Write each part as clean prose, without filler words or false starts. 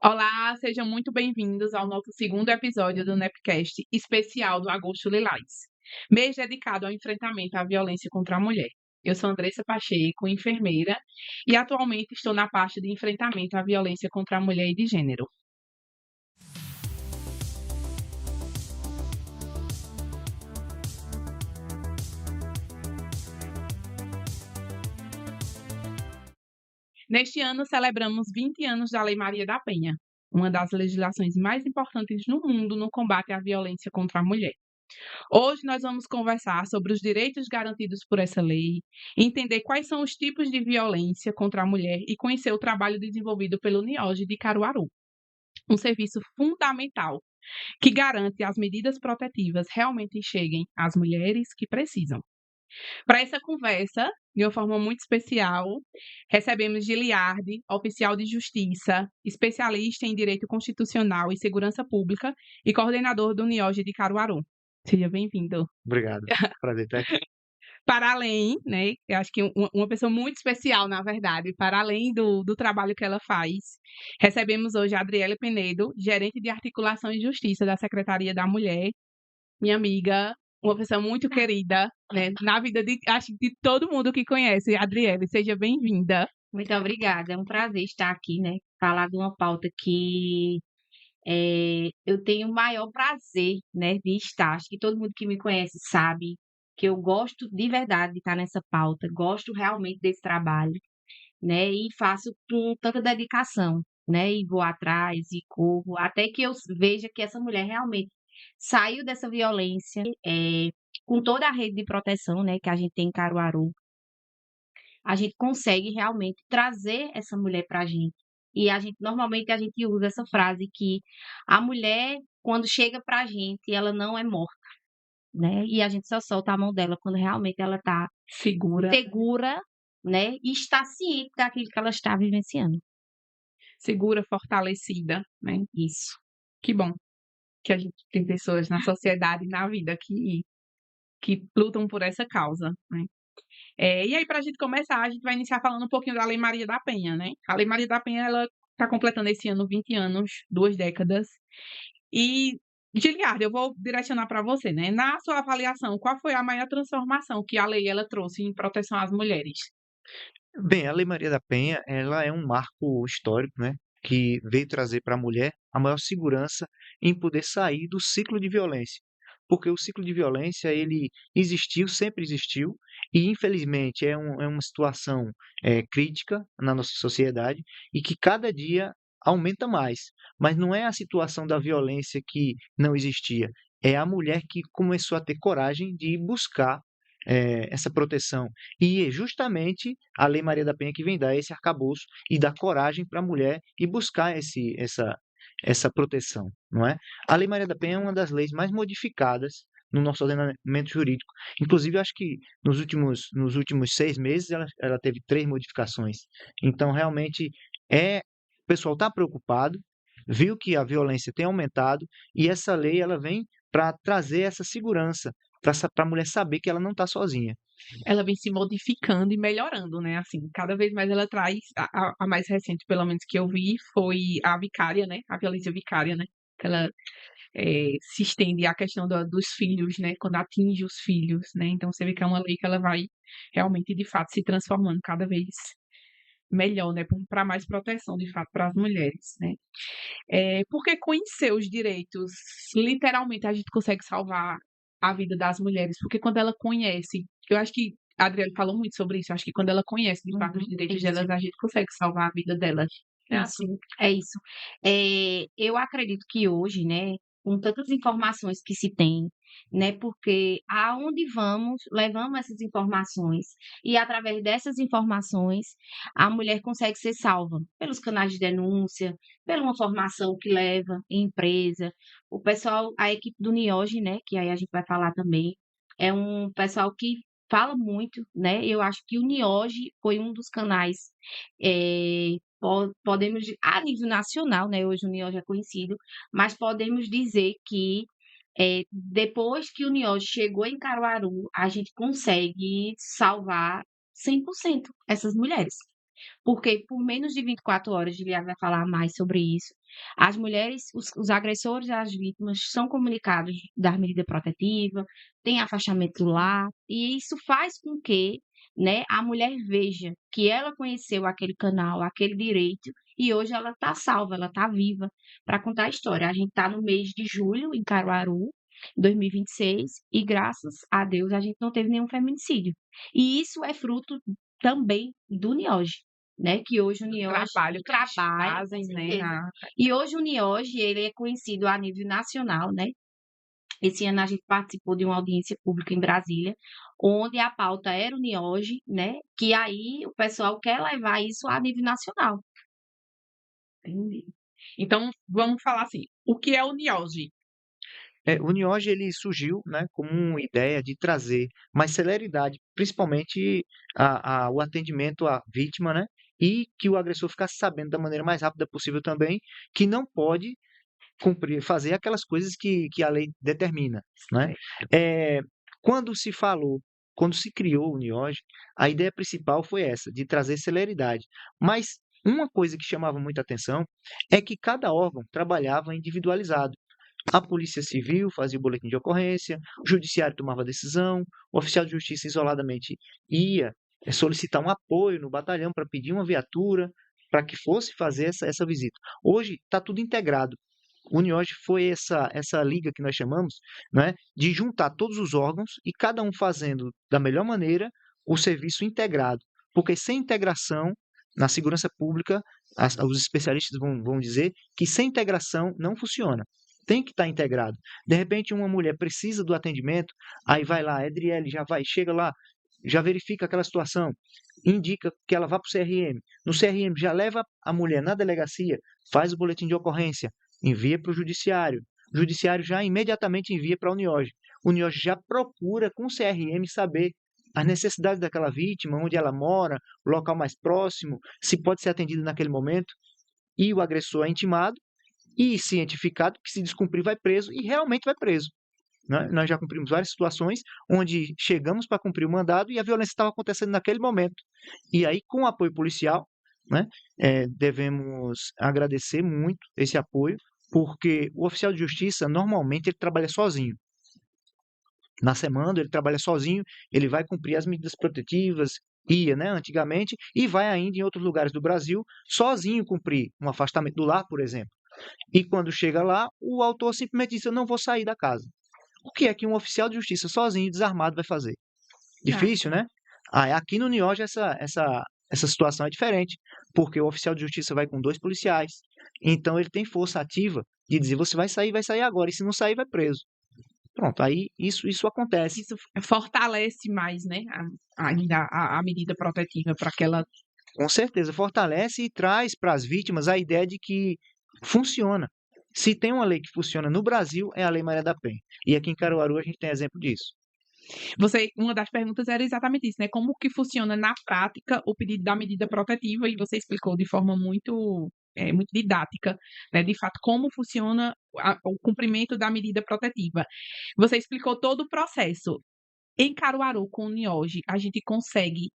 Olá, sejam muito bem-vindos ao nosso segundo episódio do NEPcast especial do Agosto Lilás, mês dedicado ao enfrentamento à violência contra a mulher. Eu sou Andressa Pacheco, enfermeira, e atualmente estou na parte de enfrentamento à violência contra a mulher e de gênero. Neste ano, celebramos 20 anos da Lei Maria da Penha, uma das legislações mais importantes no mundo no combate à violência contra a mulher. Hoje nós vamos conversar sobre os direitos garantidos por essa lei, entender quais são os tipos de violência contra a mulher e conhecer o trabalho desenvolvido pelo NIOJ de Caruaru, um serviço fundamental que garante as medidas protetivas realmente cheguem às mulheres que precisam. Para essa conversa, de uma forma muito especial, recebemos Giliardi, oficial de justiça, especialista em direito constitucional e segurança pública e coordenador do NIOJ de Caruaru. Seja bem-vindo. Obrigado. Prazer estar aqui. Para além, né, eu acho que uma pessoa muito especial, na verdade, para além do trabalho que ela faz, recebemos hoje a Adriele Penedo, gerente de articulação e justiça da Secretaria da Mulher, minha amiga, uma pessoa muito querida, né, na vida de, acho que de todo mundo que conhece. Adriele, seja bem-vinda. Muito obrigada, é um prazer estar aqui, né? Falar de uma pauta que eu tenho o maior prazer, né, de estar. Acho que todo mundo que me conhece sabe que eu gosto de verdade de estar nessa pauta, gosto realmente desse trabalho, né? E faço com tanta dedicação, né? E vou atrás e corro, até que eu veja que essa mulher realmente saiu dessa violência, com toda a rede de proteção, né, que a gente tem em Caruaru, a gente consegue realmente trazer essa mulher para a gente. E normalmente a gente usa essa frase que a mulher, quando chega para a gente, ela não é morta, né? E a gente só solta a mão dela quando realmente ela está Segura, segura, né? E está ciente daquilo que ela está vivenciando. segura, fortalecida, né? Isso. Que bom que a gente tem pessoas na sociedade e na vida que lutam por essa causa, né? E aí, para a gente começar, a gente vai iniciar falando um pouquinho da Lei Maria da Penha, né? A Lei Maria da Penha, ela está completando esse ano 20 anos, 2 décadas. E, Giliardo, eu vou direcionar para você, né? Na sua avaliação, qual foi a maior transformação que a lei ela trouxe em proteção às mulheres? Bem, a Lei Maria da Penha, ela é um marco histórico, né, que veio trazer para a mulher a maior segurança em poder sair do ciclo de violência. Porque o ciclo de violência, ele existiu, sempre existiu, e infelizmente é uma situação crítica na nossa sociedade e que cada dia aumenta mais. Mas não é a situação da violência que não existia, é a mulher que começou a ter coragem de buscar essa proteção. E é justamente a Lei Maria da Penha que vem dar esse arcabouço e dar coragem para a mulher e buscar essa proteção, não é? A Lei Maria da Penha é uma das leis mais modificadas no nosso ordenamento jurídico. Inclusive, eu acho que nos últimos 6 meses ela teve 3 modificações. Então, realmente, o pessoal está preocupado, viu que a violência tem aumentado e essa lei ela vem para trazer essa segurança para a mulher saber que ela não está sozinha. Ela vem se modificando e melhorando, né? Assim, cada vez mais ela traz. A mais recente, pelo menos, que eu vi foi a vicária, né? A violência vicária, né? Que ela se estende à questão dos filhos, né? Quando atinge os filhos, né? Então você vê que é uma lei que ela vai realmente, de fato, se transformando cada vez melhor, né? Para mais proteção, de fato, para as mulheres, né? Porque conhecer os direitos, literalmente, a gente consegue salvar a vida das mulheres, porque quando ela conhece, eu acho que a Adriana falou muito sobre isso, eu acho que quando ela conhece, de fato, os direitos Isso. delas, a gente consegue salvar a vida delas. É Isso, assim. é isso. Eu acredito que hoje, né, com tantas informações que se tem, né, porque aonde vamos, levamos essas informações e através dessas informações a mulher consegue ser salva pelos canais de denúncia, pela uma formação que leva em empresa. O pessoal, a equipe do NIOJ, né, que aí a gente vai falar também, é um pessoal que fala muito, né? Eu acho que o NIOJ foi um dos canais podemos, a nível nacional, né? Hoje o NIOJ é conhecido, mas podemos dizer que depois que o NIOJ chegou em Caruaru, a gente consegue salvar 100% essas mulheres. Porque por menos de 24 horas, Juliana vai falar mais sobre isso, as mulheres, os agressores e as vítimas são comunicados da medida protetiva, tem afastamento do lar, e isso faz com que, né, a mulher veja que ela conheceu aquele canal, aquele direito, e hoje ela está salva, ela está viva para contar a história. A gente está no mês de julho, em Caruaru, 2026, e graças a Deus a gente não teve nenhum feminicídio. E isso é fruto também do NIOJ, né? Que hoje o NIOJ Trabalho que eles trabalha, com fazem, né? certeza. E hoje o NIOJ, ele é conhecido a nível nacional, né? Esse ano a gente participou de uma audiência pública em Brasília, onde a pauta era o NIOJ, né? Que aí o pessoal quer levar isso a nível nacional. Entendi. Então, vamos falar assim, o que é o NIOJ? O NIOJ ele surgiu, né, como uma ideia de trazer mais celeridade, principalmente o atendimento à vítima, né, e que o agressor ficasse sabendo da maneira mais rápida possível também que não pode fazer aquelas coisas que a lei determina, né? Eh, quando se falou, quando se criou o NIOJ, a ideia principal foi essa, de trazer celeridade. Mas uma coisa que chamava muita atenção é que cada órgão trabalhava individualizado. A Polícia Civil fazia o boletim de ocorrência, o Judiciário tomava a decisão, o oficial de justiça isoladamente ia solicitar um apoio no batalhão para pedir uma viatura para que fosse fazer essa visita. Hoje está tudo integrado. O NIOJ foi essa liga que nós chamamos, né, de juntar todos os órgãos e cada um fazendo da melhor maneira o serviço integrado. Porque sem integração, na segurança pública, os especialistas vão dizer que sem integração não funciona. Tem que estar integrado. De repente, uma mulher precisa do atendimento, aí vai lá, a Edriele já vai, chega lá, já verifica aquela situação, indica que ela vá para o CRM. No CRM já leva a mulher na delegacia, faz o boletim de ocorrência, envia para o judiciário. O judiciário já imediatamente envia para o NIOJ. O NIOJ já procura com o CRM saber as necessidades daquela vítima, onde ela mora, o local mais próximo, se pode ser atendido naquele momento. E o agressor é intimado e cientificado que se descumprir vai preso e realmente vai preso. Né? Nós já cumprimos várias situações onde chegamos para cumprir o mandado e a violência estava acontecendo naquele momento. E aí, com o apoio policial, né, devemos agradecer muito esse apoio, porque o oficial de justiça, normalmente, ele trabalha sozinho. Na semana, ele trabalha sozinho, ele vai cumprir as medidas protetivas, ia, né, antigamente, e vai ainda em outros lugares do Brasil, sozinho cumprir um afastamento do lar, por exemplo. E quando chega lá, o autor simplesmente diz: eu não vou sair da casa. O que é que um oficial de justiça sozinho, desarmado, vai fazer? Difícil, né? Aqui no NIOJ essa situação é diferente, porque o oficial de justiça vai com 2 policiais, então ele tem força ativa de dizer: você vai sair agora, e se não sair, vai preso. Pronto, aí isso acontece. Isso fortalece mais, né, ainda a medida protetiva para aquela. Com certeza, fortalece e traz para as vítimas a ideia de que funciona. Se tem uma lei que funciona no Brasil, é a Lei Maria da Penha. E aqui em Caruaru a gente tem exemplo disso. Uma das perguntas era exatamente isso, né? Como que funciona na prática o pedido da medida protetiva, e você explicou de forma muito didática, né? De fato, como funciona o cumprimento da medida protetiva. Você explicou todo o processo. Em Caruaru, com o NIOJ, a gente consegue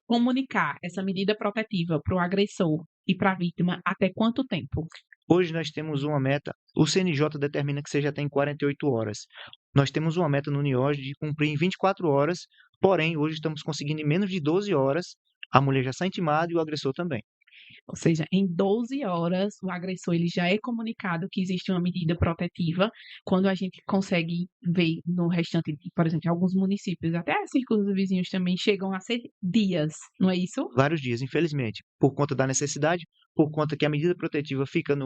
comunicar essa medida protetiva para o agressor e para a vítima até quanto tempo? Hoje nós temos uma meta, o CNJ determina que seja até em 48 horas. Nós temos uma meta no NIOJ de cumprir em 24 horas, porém hoje estamos conseguindo em menos de 12 horas, a mulher já está intimada e o agressor também. Ou seja, em 12 horas, o agressor ele já é comunicado que existe uma medida protetiva, quando a gente consegue ver no restante, por exemplo, em alguns municípios, até círculos vizinhos também chegam a ser dias, não é isso? Vários dias, infelizmente, por conta da necessidade, por conta que a medida protetiva fica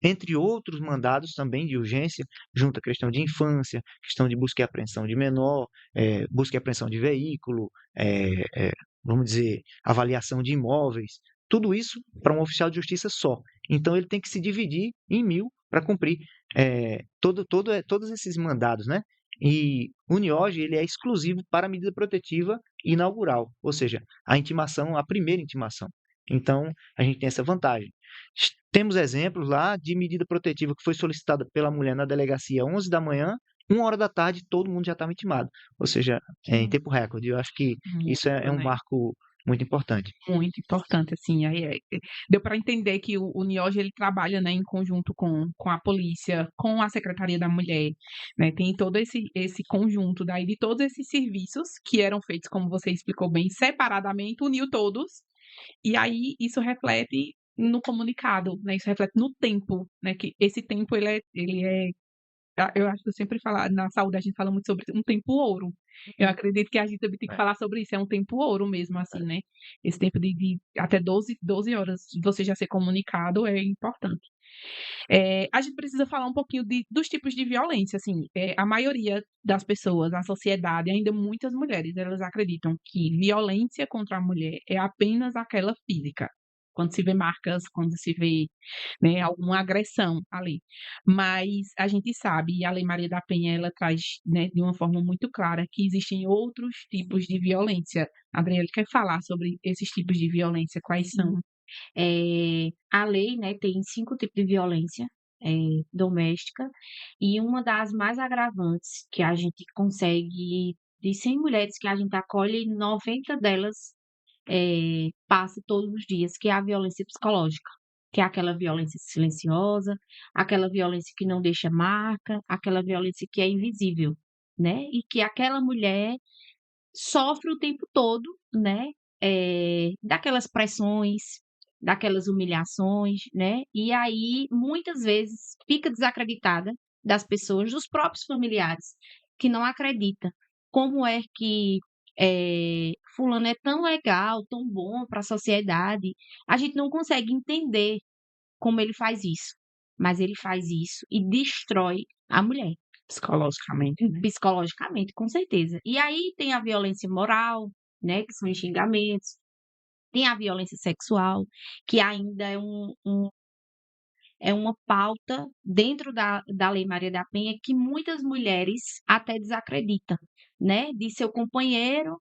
entre outros mandados também de urgência, junto à questão de infância, questão de busca e apreensão de menor, busca e apreensão de veículo, vamos dizer, avaliação de imóveis, tudo isso para um oficial de justiça só. Então ele tem que se dividir em 1000 para cumprir todos esses mandados, né? E o NIOJ ele é exclusivo para a medida protetiva inaugural, ou seja, a primeira intimação. Então, a gente tem essa vantagem. Temos exemplos lá de medida protetiva que foi solicitada pela mulher na delegacia às 11 da manhã, 1 hora da tarde, todo mundo já estava intimado. Ou seja, em tempo recorde. Eu acho que isso é um Né? marco Muito importante. Muito importante, assim, aí deu para entender que o NIOJ ele trabalha, né, em conjunto com a polícia, com a Secretaria da Mulher, né, tem todo esse conjunto daí de todos esses serviços que eram feitos, como você explicou bem, separadamente, uniu todos, e aí isso reflete no comunicado, né, isso reflete no tempo, né, que esse tempo ele é eu acho que eu sempre falo na saúde a gente fala muito sobre um tempo ouro. Eu acredito que a gente também tem que É, falar sobre isso, é um tempo ouro mesmo, assim, né. Esse tempo de até 12 horas você já ser comunicado é importante. A gente precisa falar um pouquinho dos tipos de violência, assim, a maioria das pessoas, a sociedade, ainda muitas mulheres, elas acreditam que violência contra a mulher é apenas aquela física, quando se vê marcas, quando se vê, né, alguma agressão ali. Mas a gente sabe, e a Lei Maria da Penha, ela traz, né, de uma forma muito clara, que existem outros tipos de violência. A Adriele quer falar sobre esses tipos de violência, quais são? A lei, né, tem 5 tipos de violência, doméstica, e uma das mais agravantes que a gente consegue de 100 mulheres que a gente acolhe, 90 delas, passa todos os dias, que é a violência psicológica, que é aquela violência silenciosa, aquela violência que não deixa marca, aquela violência que é invisível, né, e que aquela mulher sofre o tempo todo, né, daquelas pressões, daquelas humilhações, né, e aí muitas vezes fica desacreditada das pessoas, dos próprios familiares, que não acredita. Como é que, fulano é tão legal, tão bom para a sociedade, a gente não consegue entender como ele faz isso, mas ele faz isso e destrói a mulher. Psicologicamente, né? Psicologicamente, com certeza. E aí tem a violência moral, né, que são os xingamentos, tem a violência sexual, que ainda é uma pauta dentro da Lei Maria da Penha que muitas mulheres até desacreditam, né, de seu companheiro,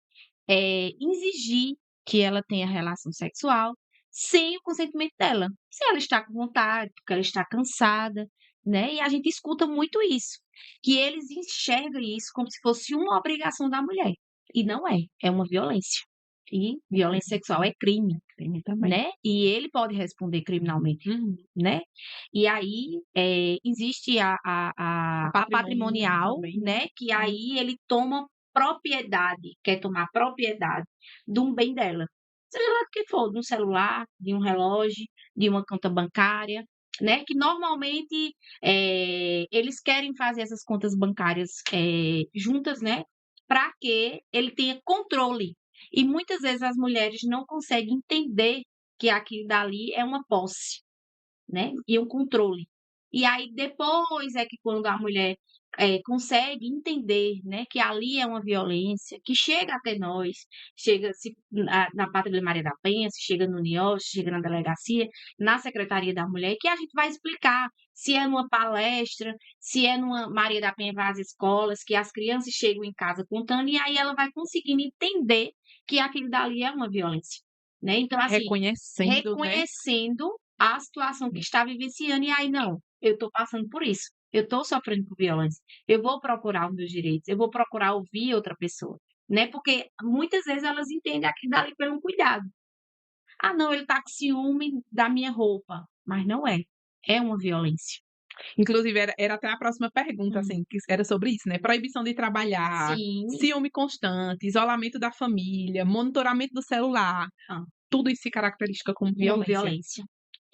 exigir que ela tenha relação sexual sem o consentimento dela. Se ela está com vontade, porque ela está cansada, né, e a gente escuta muito isso, que eles enxergam isso como se fosse uma obrigação da mulher, e não é, é uma violência. E violência sexual é crime, Crime também. né, e ele pode responder criminalmente, Uhum. né. E aí, existe a Patrimonial patrimonial, também, né? né, que aí ele toma propriedade, quer tomar propriedade de um bem dela, seja lá do que for, de um celular, de um relógio, de uma conta bancária, né, que normalmente, eles querem fazer essas contas bancárias, juntas, né, para que ele tenha controle. E muitas vezes as mulheres não conseguem entender que aquilo dali é uma posse, né, e um controle. E aí depois é que quando a mulher, consegue entender, né, que ali é uma violência, que chega até nós, chega se na Pátria Maria da Penha, se chega no NIOS, se chega na delegacia, na Secretaria da Mulher, que a gente vai explicar, se é numa palestra, se é numa Maria da Penha para as escolas, que as crianças chegam em casa contando, e aí ela vai conseguindo entender que aquilo dali é uma violência, né. Então assim, Reconhecendo, né? reconhecendo a situação que está vivenciando, e aí não, eu estou passando por isso, eu estou sofrendo por violência, eu vou procurar os meus direitos, eu vou procurar ouvir outra pessoa, né, porque muitas vezes elas entendem aquilo dali pelo cuidado. "Ah não, ele está com ciúme da minha roupa", mas não é, é uma violência. Inclusive, era até a próxima pergunta, Hum. assim, que era sobre isso, né? Proibição de trabalhar, Sim. ciúme constante, isolamento da família, monitoramento do celular, Hã, tudo isso se caracteriza como como violência. violência.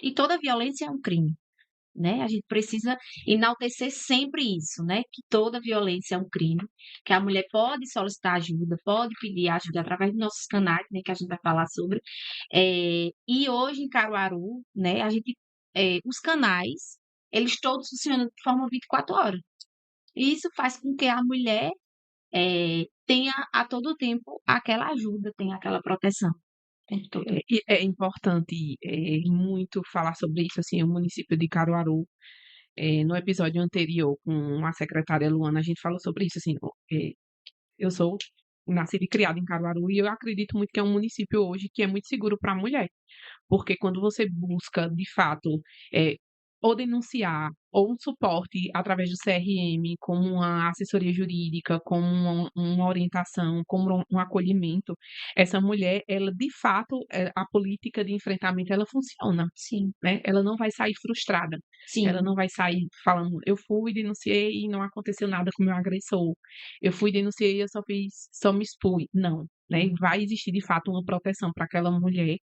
E toda violência é um crime. Né, a gente precisa enaltecer sempre isso, né, que toda violência é um crime, que a mulher pode solicitar ajuda, pode pedir ajuda através dos nossos canais, né, que a gente vai falar sobre. E hoje em Caruaru, né, a gente, os canais, eles todos funcionam de forma 24 horas. E isso faz com que a mulher, tenha a todo tempo aquela ajuda, tenha aquela proteção o tempo todo. E é importante, muito falar sobre isso, assim, o município de Caruaru, no episódio anterior com a secretária Luana, a gente falou sobre isso, assim, eu sou nascida e criada em Caruaru e eu acredito muito que é um município hoje que é muito seguro para a mulher, porque quando você busca, de fato, ou denunciar, ou um suporte através do CRM, como uma assessoria jurídica, como uma orientação, como um acolhimento, essa mulher, ela de fato, a política de enfrentamento, ela funciona, Sim, né? Ela não vai sair frustrada, ela sim, não vai sair falando, eu fui, denunciei e não aconteceu nada com o meu agressor, eu fui, denunciei e eu só me expus. Não, né? Vai existir de fato uma proteção para aquela mulher.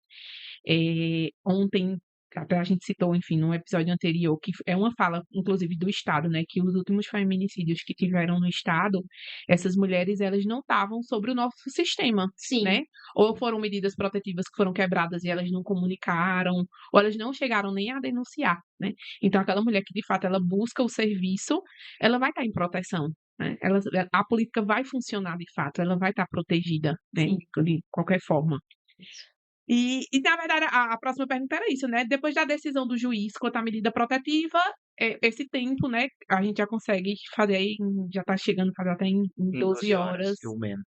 Ontem, até a gente citou, enfim, no episódio anterior, que é uma fala, inclusive, do Estado, né, que os últimos feminicídios que tiveram no Estado, essas mulheres, elas não estavam sobre o nosso sistema, sim, né? Ou foram medidas protetivas que foram quebradas e elas não comunicaram, ou elas não chegaram nem a denunciar, né? Então, aquela mulher que, de fato, ela busca o serviço, ela vai estar em proteção, né? A política vai funcionar, de fato, ela vai estar protegida, né, sim. de qualquer forma. Na verdade, a próxima pergunta era isso, né? Depois da decisão do juiz quanto à medida protetiva, esse tempo, né? A gente já consegue fazer aí, já está chegando a fazer até em Em 12 12 horas. horas, ou menos.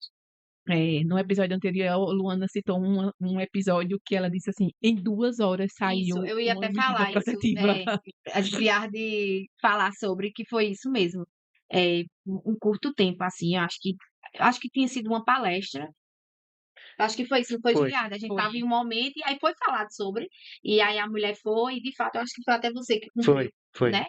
No episódio anterior, Luana citou um episódio que ela disse assim: em 2 horas saiu Isso, eu ia uma até medida falar isso, protetiva. adivinhar de falar sobre que foi isso mesmo. Um curto tempo, assim, acho que tinha sido uma palestra. Acho que foi isso, não foi, Foi, Juliana? A gente Foi. estava em um momento e aí foi falado sobre, e aí a mulher foi, e de fato, eu acho que foi até você que foi, cumpriu, foi, né?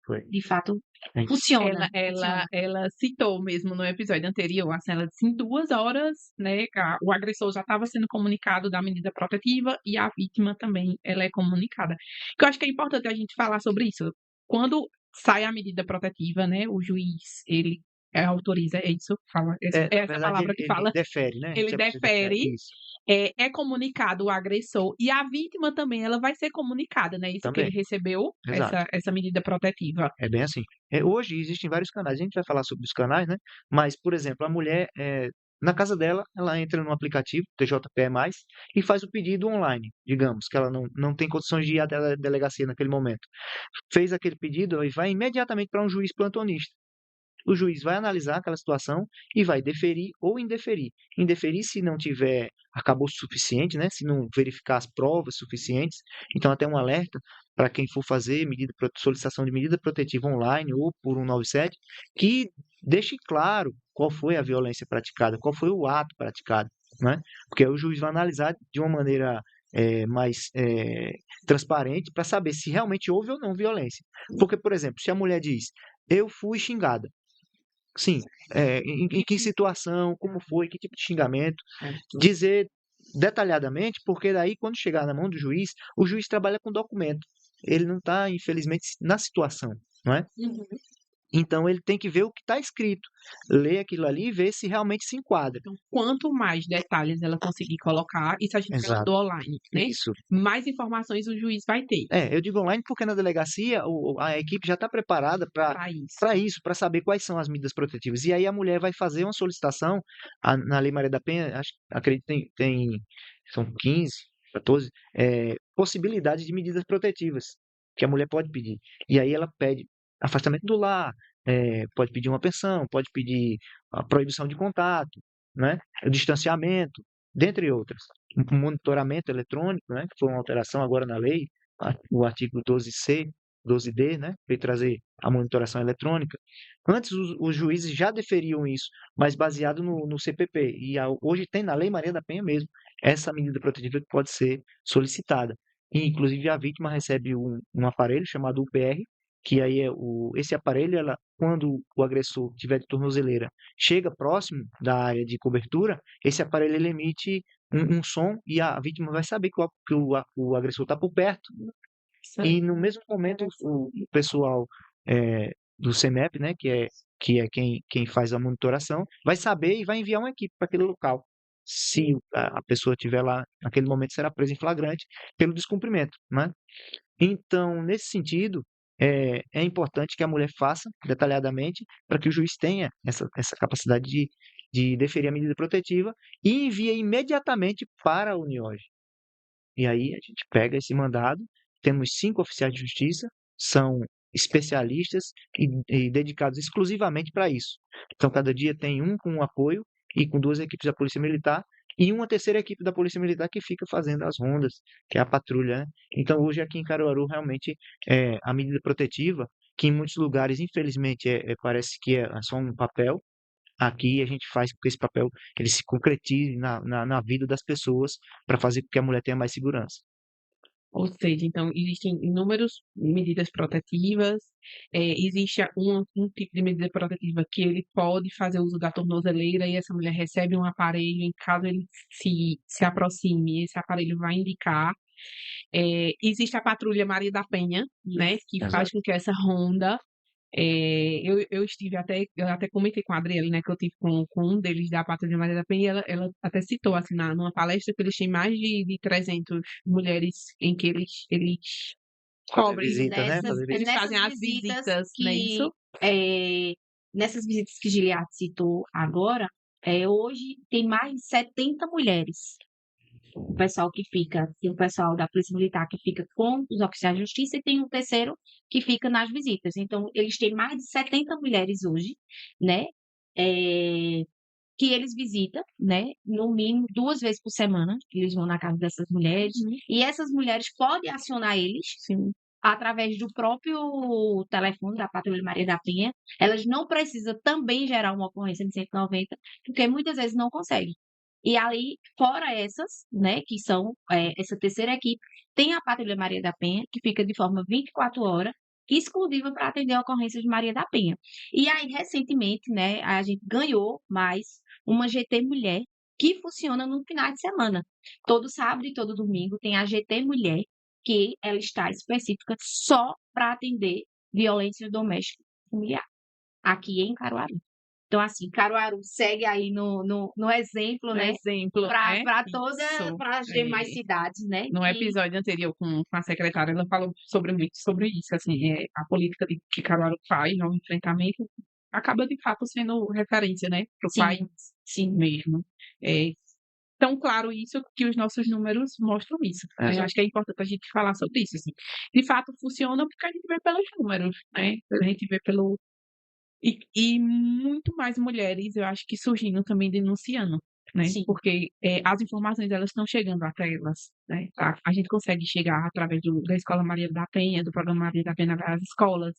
foi. De fato, É isso. funciona, Ela citou mesmo no episódio anterior, assim, ela disse em 2 horas, né, o agressor já estava sendo comunicado da medida protetiva e a vítima também, ela é comunicada. Que eu acho que é importante a gente falar sobre isso. Quando sai a medida protetiva, né, o juiz, ele autoriza, é isso, fala, é Na essa verdade, palavra ele, que ele fala, defere, né? A gente ele chama de defere. defere, Isso, é comunicado o agressor e a vítima também, ela vai ser comunicada, né? Isso que ele também. recebeu, Exato. essa medida protetiva. É bem assim. Hoje existem vários canais, a gente vai falar sobre os canais, né? Mas, por exemplo, a mulher, na casa dela, ela entra no aplicativo TJPE+, e faz o pedido online, digamos, que ela não tem condições de ir até a delegacia naquele momento. Fez aquele pedido e vai imediatamente para um juiz plantonista. O juiz vai analisar aquela situação e vai deferir ou indeferir. Indeferir se não tiver arcabouço suficiente, né? Se não verificar as provas suficientes. Então, até um alerta para quem for fazer solicitação de medida protetiva online ou por 197, que deixe claro qual foi a violência praticada, qual foi o ato praticado, né? Porque aí o juiz vai analisar de uma maneira mais transparente para saber se realmente houve ou não violência. Porque, por exemplo, se a mulher diz, eu fui xingada, sim, em que situação, como foi, que tipo de xingamento, dizer detalhadamente, porque daí quando chegar na mão do juiz, o juiz trabalha com documento. Ele não está, infelizmente, na situação, não é? Uhum. Então ele tem que ver o que está escrito, ler aquilo ali e ver se realmente se enquadra. Então, quanto mais detalhes ela conseguir colocar, isso a gente falando Exato. do online, né? Isso. Mais informações o juiz vai ter Eu digo online porque na delegacia a equipe já está preparada para isso. para isso, para saber quais são as medidas protetivas. E aí a mulher vai fazer uma solicitação na Lei Maria da Penha, acredito que são 15, 14 possibilidades de medidas protetivas que a mulher pode pedir. E aí ela pede afastamento do lar, pode pedir uma pensão, pode pedir a proibição de contato, né? O distanciamento, dentre outras. Um monitoramento eletrônico, né? Que foi uma alteração agora na lei, o artigo 12C, 12D, né? Veio trazer a monitoração eletrônica. Antes os juízes já deferiam isso, mas baseado no CPP. E hoje tem na Lei Maria da Penha mesmo essa medida protetiva que pode ser solicitada. E, inclusive a vítima recebe um aparelho chamado UPR, que aí esse aparelho, quando o agressor tiver de tornozeleira, chega próximo da área de cobertura, esse aparelho ele emite um som e a vítima vai saber que o agressor está por perto. E no mesmo momento o pessoal do CEMEP, né, que é quem faz a monitoração, vai saber e vai enviar uma equipe para aquele local. Se a pessoa estiver lá, naquele momento será presa em flagrante pelo descumprimento, né? Então, nesse sentido, é importante que a mulher faça detalhadamente para que o juiz tenha essa capacidade de deferir a medida protetiva e envia imediatamente para a Unioj. E aí a gente pega esse mandado, temos 5 oficiais de justiça, são especialistas e dedicados exclusivamente para isso. Então, cada dia tem um com apoio e com 2 equipes da Polícia Militar E uma terceira equipe da Polícia Militar que fica fazendo as rondas, que é a patrulha, né? Então, hoje aqui em Caruaru, realmente, a medida protetiva, que em muitos lugares, infelizmente, parece que é só um papel, aqui a gente faz com que esse papel ele se concretize na vida das pessoas para fazer com que a mulher tenha mais segurança. Ou seja, então, existem inúmeras medidas protetivas, existe um tipo de medida protetiva que ele pode fazer uso da tornozeleira e essa mulher recebe um aparelho, em caso ele se aproxime, esse aparelho vai indicar. Existe a Patrulha Maria da Penha, né, que faz Exato. com que essa ronda eu até comentei com a Adriele, né, que eu tive com um deles da Patrulha Maria da Penha, e ela até citou, assim, numa palestra, que eles têm mais de 300 mulheres em que eles Fazer cobrem, visita, né? Nessas, Fazer é eles visita. fazem nessas as visitas visitas, não é que isso? é, nessas visitas que Giliad citou agora, hoje tem mais de 70 mulheres. O pessoal que fica, tem o pessoal da Polícia Militar que fica com os oficiais de justiça e tem um terceiro que fica nas visitas. Então, eles têm mais de 70 mulheres hoje, né? é, que eles visitam, né? No mínimo 2 vezes por semana, que eles vão na casa dessas mulheres. Uhum. E essas mulheres podem acionar eles Sim. através do próprio telefone da Patrulha Maria da Penha. Elas não precisam também gerar uma ocorrência de 190, porque muitas vezes não conseguem. E aí, fora essas, né, que são essa terceira equipe, tem a Patrulha Maria da Penha, que fica de forma 24 horas, exclusiva para atender a ocorrência de Maria da Penha. E aí, recentemente, né, a gente ganhou mais uma GT Mulher, que funciona no final de semana. Todo sábado e todo domingo tem a GT Mulher, que ela está específica só para atender violência doméstica e familiar, aqui em Caruaru. Então, assim, Caruaru segue aí no exemplo, Um né, exemplo, né? para Isso. as demais cidades, né? No episódio anterior com a secretária, ela falou muito sobre isso, assim, a política que Caruaru faz no enfrentamento acaba de fato sendo referência, né, para o país Sim, sim. mesmo. É tão claro isso que os nossos números mostram isso. Eu Exato. acho que é importante a gente falar sobre isso, assim. De fato, funciona porque a gente vê pelos números, né? A gente vê pelo e muito mais mulheres, eu acho que surgindo também denunciando, né? Sim. Porque as informações elas estão chegando até elas, né? A gente consegue chegar através da Escola Maria da Penha, do Programa Maria da Penha das escolas,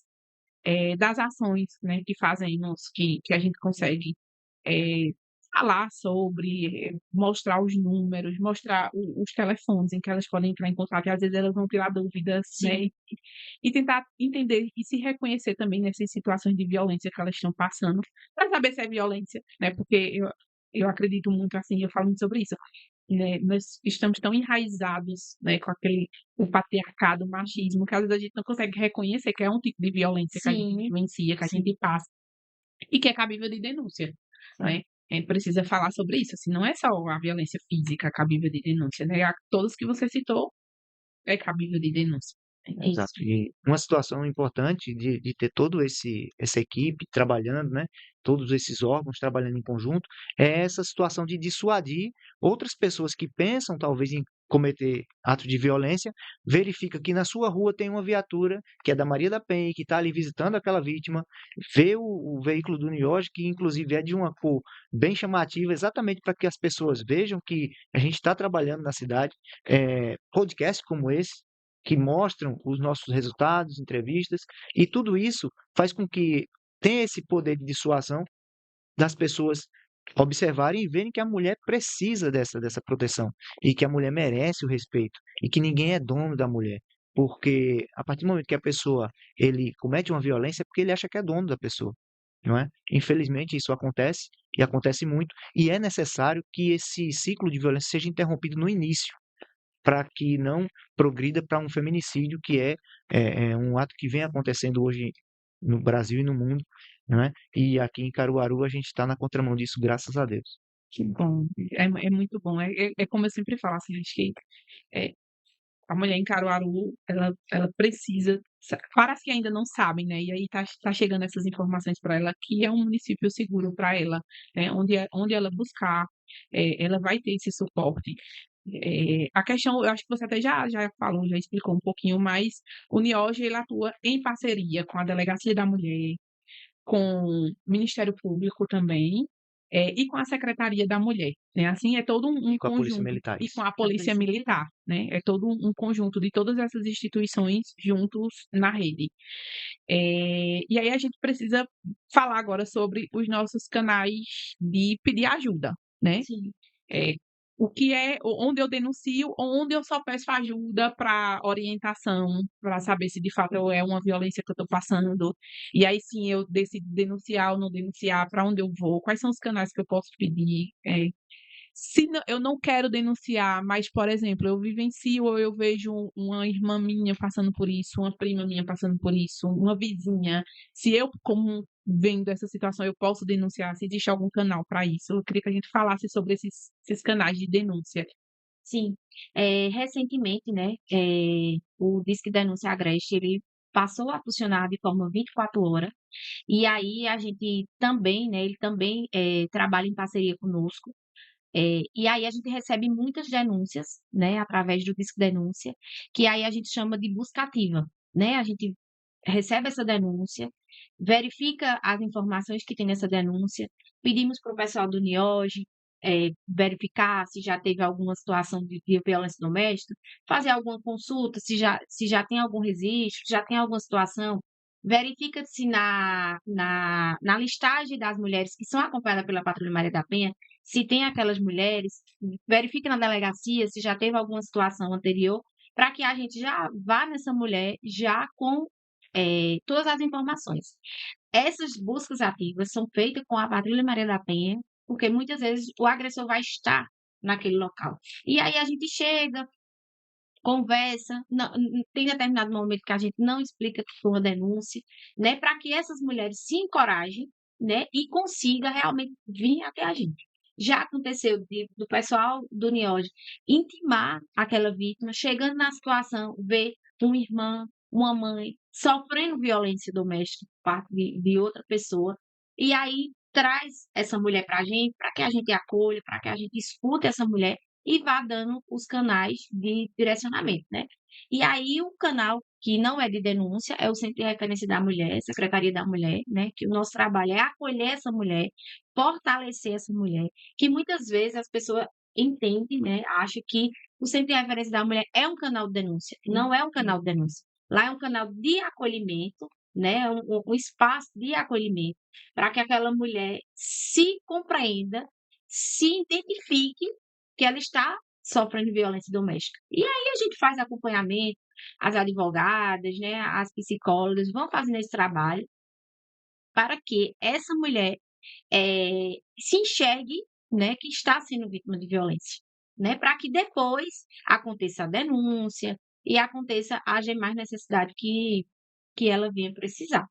das ações, né, que fazemos, que a gente consegue eh, falar sobre, mostrar os números, mostrar os telefones em que elas podem entrar em contato, e às vezes elas vão tirar dúvidas, né? Sim. E tentar entender e se reconhecer também nessas situações de violência que elas estão passando, para saber se é violência, né? Porque eu acredito muito assim, eu falo muito sobre isso, né? Nós estamos tão enraizados, né, com o patriarcado, o machismo, que às vezes a gente não consegue reconhecer que é um tipo de violência que a gente Sim. vivencia, que a Sim. gente passa, e que é cabível de denúncia, né? A gente precisa falar sobre isso, assim, não é só a violência física cabível de denúncia, né? Todos que você citou é cabível de denúncia. É Exato. isso. E uma situação importante de ter todo essa equipe trabalhando, né? Todos esses órgãos trabalhando em conjunto, é essa situação de dissuadir outras pessoas que pensam talvez em cometer atos de violência, verifica que na sua rua tem uma viatura que é da Maria da Penha, que está ali visitando aquela vítima, vê o veículo do NIOJ, que inclusive é de uma cor bem chamativa, exatamente para que as pessoas vejam que a gente está trabalhando na cidade. Podcasts como esse, que mostram os nossos resultados, entrevistas, e tudo isso faz com que tenha esse poder de dissuasão das pessoas observarem e verem que a mulher precisa dessa proteção e que a mulher merece o respeito e que ninguém é dono da mulher. Porque a partir do momento que a pessoa ele comete uma violência é porque ele acha que é dono da pessoa, não é? Infelizmente isso acontece e acontece muito e é necessário que esse ciclo de violência seja interrompido no início para que não progrida para um feminicídio, que é um ato que vem acontecendo hoje no Brasil e no mundo, né? E aqui em Caruaru a gente está na contramão disso, graças a Deus. Que bom, é muito bom. É como eu sempre falo, assim, acho que é, a mulher em Caruaru, ela precisa, para as que ainda não sabem, né? E aí tá chegando essas informações para ela, que é um município seguro para ela, né? Onde ela buscar, ela vai ter esse suporte. A questão, eu acho que você até já falou, já explicou um pouquinho, mas o NIOJ, ele atua em parceria com a Delegacia da Mulher, com o Ministério Público também, e com a Secretaria da Mulher, né? Assim, é todo um Com a Polícia conjunto, Militar, e isso. com a Polícia Militar, né? É todo um conjunto de todas essas instituições juntos na rede. E aí a gente precisa falar agora sobre os nossos canais de pedir ajuda, né? Sim. É, o que é, onde eu denuncio, ou onde eu só peço ajuda para orientação, para saber se de fato é uma violência que eu estou passando, e aí sim eu decido denunciar ou não denunciar, para onde eu vou, quais são os canais que eu posso pedir. Se eu não quero denunciar, mas, por exemplo, eu vivencio ou eu vejo uma irmã minha passando por isso, uma prima minha passando por isso, uma vizinha, se eu, como vendo essa situação, eu posso denunciar, se existe algum canal para isso. Eu queria que a gente falasse sobre esses canais de denúncia. Sim. Recentemente, né, o Disque Denúncia Agreste, ele passou a funcionar de forma 24 horas, e aí a gente também, né, ele também trabalha em parceria conosco. E aí a gente recebe muitas denúncias, né, através do Disque Denúncia, que aí a gente chama de busca ativa, né? A gente recebe essa denúncia, verifica as informações que tem nessa denúncia, pedimos para o pessoal do NIOJ verificar se já teve alguma situação de violência doméstica, fazer alguma consulta, se já tem algum registro, já tem alguma situação, verifica se na listagem das mulheres que são acompanhadas pela Patrulha Maria da Penha, se tem aquelas mulheres, verifique na delegacia se já teve alguma situação anterior, para que a gente já vá nessa mulher já com todas as informações. Essas buscas ativas são feitas com a Patrulha Maria da Penha, porque muitas vezes o agressor vai estar naquele local. E aí a gente chega, conversa, tem determinado momento que a gente não explica que foi uma denúncia, né, para que essas mulheres se encorajem, né, e consiga realmente vir até a gente. Já aconteceu do pessoal do NIOJ intimar aquela vítima, chegando na situação, ver uma irmã, uma mãe sofrendo violência doméstica por parte de outra pessoa, e aí traz essa mulher para a gente, para que a gente acolha, para que a gente escute essa mulher e vá dando os canais de direcionamento, né? E aí o canal que não é de denúncia é o Centro de Referência da Mulher, Secretaria da Mulher, né? Que o nosso trabalho é acolher essa mulher, fortalecer essa mulher, que muitas vezes as pessoas entendem, né? Acham que o Centro de Referência da Mulher é um canal de denúncia. Não é um canal de denúncia. Lá é um canal de acolhimento, né? Um espaço de acolhimento para que aquela mulher se compreenda, se identifique que ela está sofrendo violência doméstica. E aí a gente faz acompanhamento, as advogadas, né, as psicólogas vão fazendo esse trabalho para que essa mulher se enxergue, né, que está sendo vítima de violência, né, para que depois aconteça a denúncia e aconteça as demais necessidades que ela venha precisar.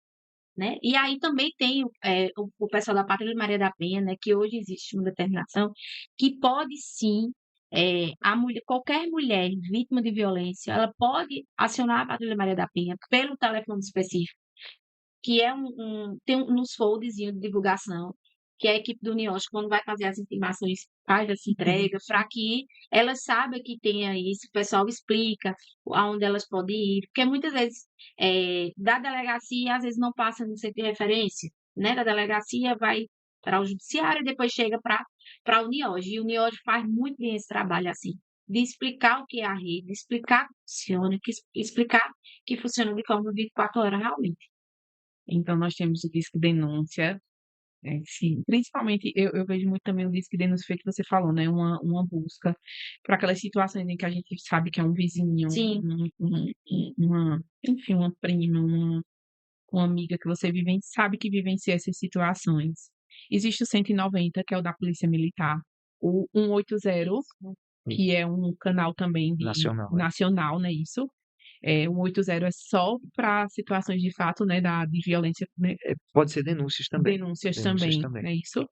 Né? E aí também tem o pessoal da Patrulha Maria da Penha, né, que hoje existe uma determinação que pode sim, qualquer mulher vítima de violência, ela pode acionar a Patrulha Maria da Penha pelo telefone específico, que é tem nos foldzinho de divulgação, que a equipe do NIOSH, quando vai fazer as intimações, faz essa entrega, para que elas saibam que tem isso, o pessoal explica aonde elas podem ir, porque muitas vezes da delegacia, às vezes não passa no centro de referência, né? Da delegacia vai para o judiciário e depois chega para o NIOJ. E o NIOJ faz muito bem esse trabalho assim, de explicar o que é a rede, de explicar que funciona, explicar que funciona de forma 24 horas realmente. Então, nós temos o Disque Denúncia. Sim, principalmente eu vejo muito também o Disque Denúncia feito que você falou, né? Uma busca para aquelas situações em que a gente sabe que é um vizinho, Sim, enfim, uma prima, uma amiga que você sabe que vivencia essas situações. Existe o 190, que é o da Polícia Militar, o 180, que é um canal também Nacional, nacional, né? Isso. O 180 é só para situações de fato, né, de violência, né, Pode ser denúncias também. denúncias Denúncias também, também. é isso?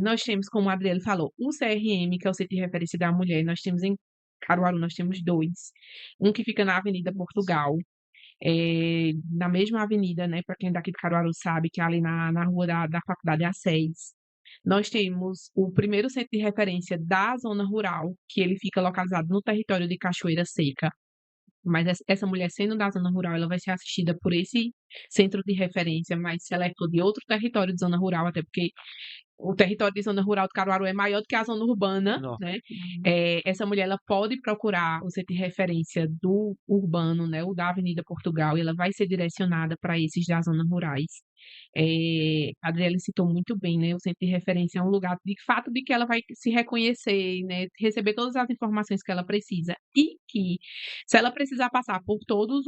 Nós temos, como a Adriele falou, o CRM, que é o Centro de Referência da Mulher. Nós temos em Caruaru, nós temos dois. Um que fica na Avenida Portugal, na mesma avenida, né? Para quem é daqui de Caruaru sabe, que é ali na rua da Faculdade A6. Nós temos o primeiro centro de referência da zona rural, que ele fica localizado no território de Cachoeira Seca. Mas essa mulher, sendo da zona rural, ela vai ser assistida por esse centro de referência, mas se ela for de outro território de zona rural, até porque o território de zona rural de Caruaru é maior do que a zona urbana, Não. né? Essa mulher ela pode procurar o centro de referência do urbano, né? O da Avenida Portugal, e ela vai ser direcionada para esses das zonas rurais. A Adriele citou muito bem, né? O centro de referência é um lugar de fato de que ela vai se reconhecer, né? Receber todas as informações que ela precisa e que, se ela precisar passar por todos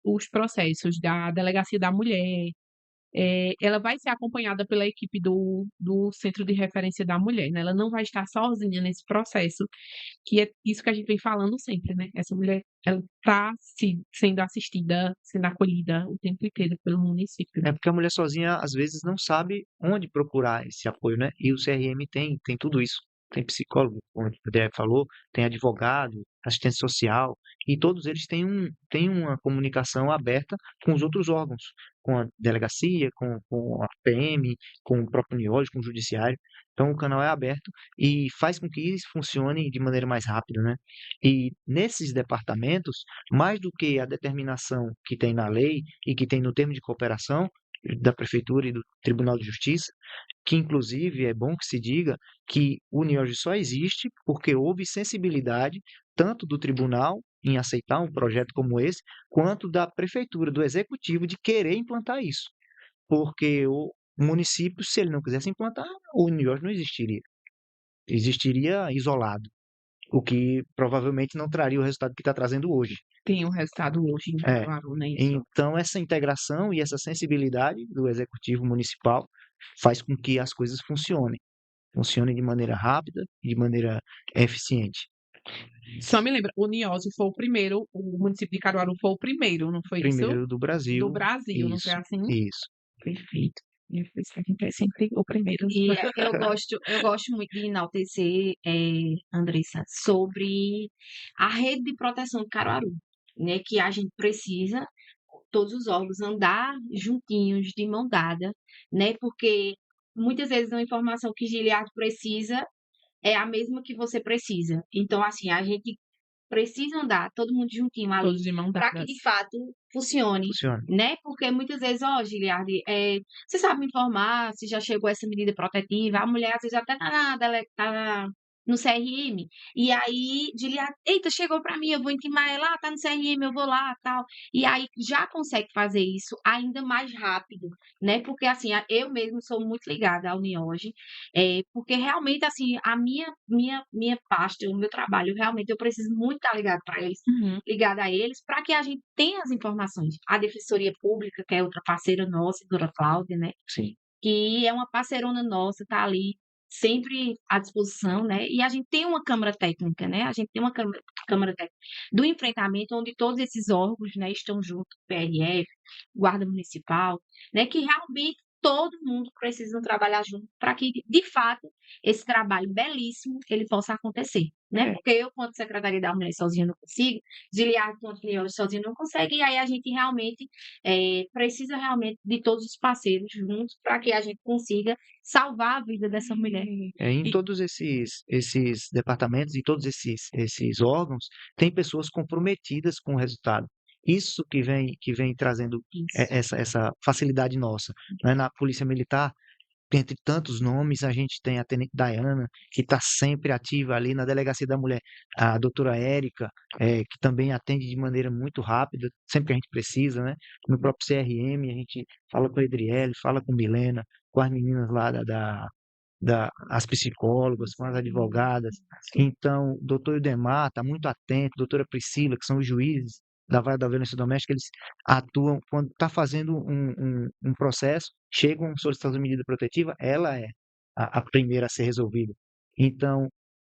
os processos da Delegacia da Mulher, ela vai ser acompanhada pela equipe do Centro de Referência da Mulher, né? Ela não vai estar sozinha nesse processo, que é isso que a gente vem falando sempre, né? Essa mulher, ela está sendo assistida, sendo acolhida o tempo inteiro pelo município. É porque a mulher sozinha, às vezes, não sabe onde procurar esse apoio, né? E o CRM tem tudo isso. Tem psicólogo, como o André falou, tem advogado, assistente social, e todos eles têm uma comunicação aberta com os outros órgãos, com a delegacia, com a PM, com o próprio NIOJ, com o judiciário. Então, o canal é aberto e faz com que isso funcione de maneira mais rápida, né? E nesses departamentos, mais do que a determinação que tem na lei e que tem no termo de cooperação da Prefeitura e do Tribunal de Justiça, que inclusive é bom que se diga que o NIOJ só existe porque houve sensibilidade tanto do tribunal em aceitar um projeto como esse, quanto da Prefeitura, do Executivo, de querer implantar isso. Porque o município, se ele não quisesse implantar, o NIOJ não existiria. Existiria isolado, o que provavelmente não traria o resultado que está trazendo hoje. Tem um resultado hoje em É, Caruaru, né? Isso. então essa integração e essa sensibilidade do executivo municipal faz com que as coisas funcionem de maneira rápida e de maneira eficiente. Só me lembra, o Niósio foi o primeiro, o município de Caruaru foi o primeiro, não foi isso? Primeiro do Do Brasil, Brasil, não foi isso, assim? isso. Perfeito. E por isso que a gente é sempre o primeiro. E eu gosto muito de enaltecer, Andressa, sobre a rede de proteção de Caruaru, né? Que a gente precisa, todos os órgãos, andar juntinhos, de mão dada, né? Porque muitas vezes a informação que Giliard precisa é a mesma que você precisa. Então, assim, a gente precisa andar todo mundo juntinho ali Todos de mão para que dadas. de fato funcione, Funciona. né? Porque muitas vezes, ó, Giliardi, você sabe me informar se já chegou essa medida protetiva? A mulher às vezes até tá no CRM, e aí Giliardi, eita, chegou para mim, eu vou intimar ela, tá no CRM, eu vou lá, tal. E aí já consegue fazer isso ainda mais rápido, né? Porque assim, eu mesmo sou muito ligada ao NIOJ, porque realmente assim, a minha pasta, o meu trabalho, realmente eu preciso muito estar ligado para eles, Uhum. ligada a eles, para que a gente tenha as informações. A Defensoria Pública, que é outra parceira nossa, Dora Cláudia, né? Sim. Que é uma parceirona nossa, tá ali sempre à disposição, né? E a gente tem uma Câmara Técnica, né? A gente tem uma Câmara Técnica do enfrentamento, onde todos esses órgãos, né, estão juntos, PRF, Guarda Municipal, né? Que realmente todo mundo precisa trabalhar junto para que, de fato, esse trabalho belíssimo ele possa acontecer, né? Porque eu, quanto Secretaria da Mulher, sozinha não consigo, Giliard, quanto Leão, sozinho não consegue, e aí a gente realmente precisa realmente de todos os parceiros juntos para que a gente consiga salvar a vida dessa mulher. Em E- todos esses departamentos, em todos esses órgãos, tem pessoas comprometidas com o resultado. Isso que vem trazendo Isso. essa facilidade nossa, né? Na Polícia Militar, entre tantos nomes, a gente tem a Tenente Diana, que está sempre ativa ali na Delegacia da Mulher, a doutora Érica, que também atende de maneira muito rápida, sempre que a gente precisa, né? No próprio CRM, a gente fala com a Edriele, fala com Milena, com as meninas lá as psicólogas, com as advogadas. Então, o doutor Idemar está muito atento, doutora Priscila, que são os juízes da vara da violência doméstica, eles atuam quando está fazendo um processo, chega uma solicitação de medida protetiva, ela é a primeira a ser resolvida. Então,